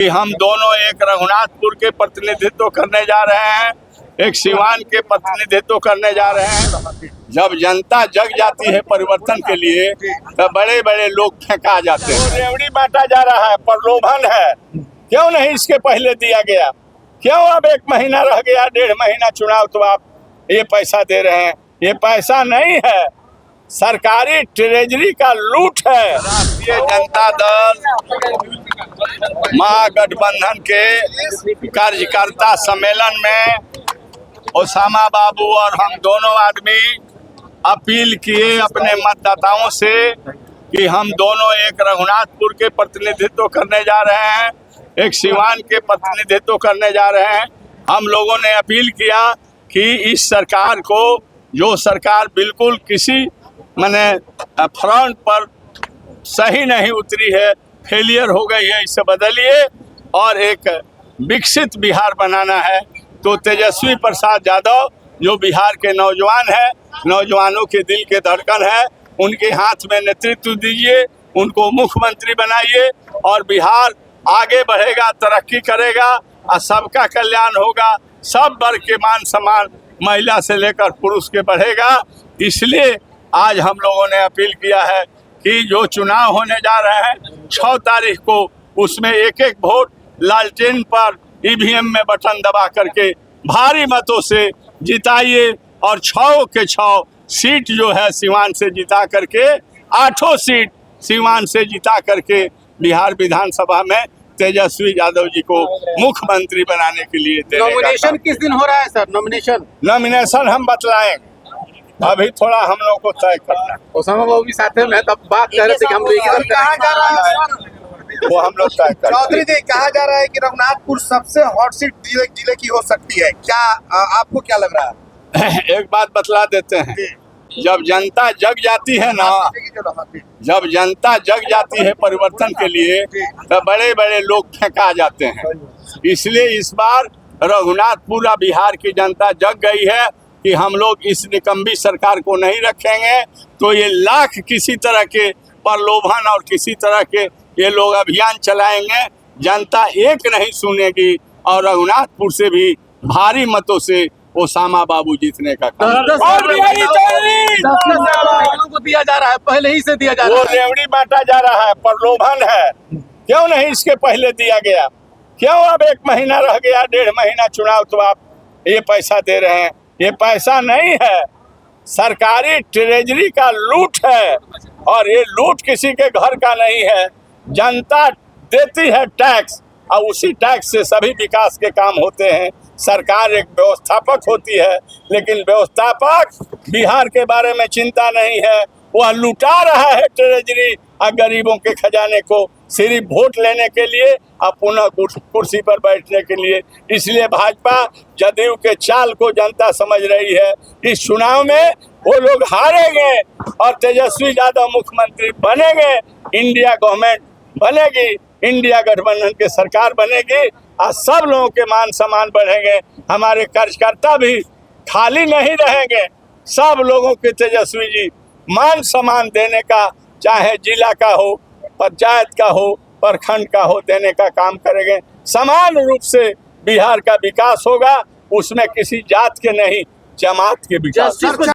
कि हम दोनों एक रघुनाथपुर के प्रतिनिधित्व करने जा रहे हैं, एक सिवान के प्रतिनिधित्व करने जा रहे हैं। जब जनता जग जाती है परिवर्तन के लिए तो बड़े बड़े लोग फेंका जाते हैं। रेवड़ी बांटा जा रहा है, प्रलोभन है। क्यों नहीं इसके पहले दिया गया? क्यों अब 1 महीना रह गया, 1.5 महीना चुनाव, तो आप ये पैसा दे रहे हैं? ये पैसा नहीं है, सरकारी ट्रेजरी का लूट है। राष्ट्रीय जनता दल महागठबंधन के कार्यकर्ता सम्मेलन में ओसामा बाबू और हम दोनों आदमी अपील किए अपने मतदाताओं से कि हम दोनों एक रघुनाथपुर के प्रतिनिधित्व करने जा रहे हैं, एक सिवान के प्रतिनिधित्व करने जा रहे हैं। हम लोगों ने अपील किया कि इस सरकार को, जो सरकार बिल्कुल किसी फ्रंट पर सही नहीं उतरी है, फेलियर हो गई है, इसे बदलिए और एक विकसित बिहार बनाना है। तो तेजस्वी प्रसाद यादव जो बिहार के नौजवान हैं, नौजवानों के दिल के धड़कन है, उनके हाथ में नेतृत्व दीजिए, उनको मुख्यमंत्री बनाइए और बिहार आगे बढ़ेगा, तरक्की करेगा और सबका कल्याण होगा। सब वर्ग के मान सम्मान महिला से लेकर पुरुष के बढ़ेगा। इसलिए आज हम लोगों ने अपील किया है कि जो चुनाव होने जा रहे हैं 6 तारीख को, उसमें एक एक वोट लालटेन पर ईवीएम में बटन दबा करके भारी मतों से जिताइए और 6 के 6 सीट जो है सिवान से जिता करके, 8 सीट सिवान से जिता करके बिहार विधानसभा में तेजस्वी यादव जी को मुख्यमंत्री बनाने के लिए देने का। नॉमिनेशन किस दिन हो रहा है सर? नॉमिनेशन हम बतलाएंगे, अभी थोड़ा हम लोग को तय करना है। ओसामा बाबू भी साथ में, तब बात कर रहे थे कि हम लोग कहा जा रहा है, वो हम लोग तय कर। चौधरी जी, कहा जा रहा है कि रघुनाथपुर सबसे हॉट सीट जिले की हो सकती है। क्या आपको क्या लग रहा है? एक बात बतला देते हैं, जब जनता जग जाती है ना, जब जनता जग जाती है परिवर्तन के लिए तो बड़े बड़े लोग फेंका जाते हैं। इसलिए इस बार रघुनाथपुर बिहार की जनता जग गई है कि हम लोग इस निकम्मी सरकार को नहीं रखेंगे। तो ये लाख किसी तरह के प्रलोभन और किसी तरह के ये लोग अभियान चलाएंगे, जनता एक नहीं सुनेगी और रघुनाथपुर से भी भारी मतों से ओसामा बाबू जीतने का काम को दिया जा रहा है, पहले ही से दिया जा रहा है। वो रेवड़ी बांटा जा रहा है, प्रलोभन है। क्यों नहीं इसके पहले दिया गया? क्यों अब 1 महीना रह गया, 1.5 महीना चुनाव, तो आप ये पैसा दे रहे हैं? ये पैसा नहीं है, सरकारी ट्रेजरी का लूट है और ये लूट किसी के घर का नहीं है। जनता देती है टैक्स और उसी टैक्स से सभी विकास के काम होते हैं। सरकार एक व्यवस्थापक होती है, लेकिन व्यवस्थापक बिहार के बारे में चिंता नहीं है। वह लुटा रहा है ट्रेजरी और गरीबों के खजाने को सिर्फ वोट लेने के लिए और पुनः कुर्सी पर बैठने के लिए। इसलिए भाजपा जदयू के चाल को जनता समझ रही है। इस चुनाव में वो लोग हारेंगे और तेजस्वी यादव मुख्यमंत्री बनेंगे, इंडिया गवर्नमेंट बनेगी, इंडिया गठबंधन की सरकार बनेगी और सब लोगों के मान सम्मान बढ़ेंगे। हमारे कार्यकर्ता भी खाली नहीं रहेंगे, सब लोगों के तेजस्वी जी मान सम्मान देने का, चाहे जिला का हो, पंचायत का हो, प्रखंड का हो, देने का काम करेंगे। समान रूप से बिहार का विकास होगा, उसमें किसी जात के नहीं, जमात के विकास।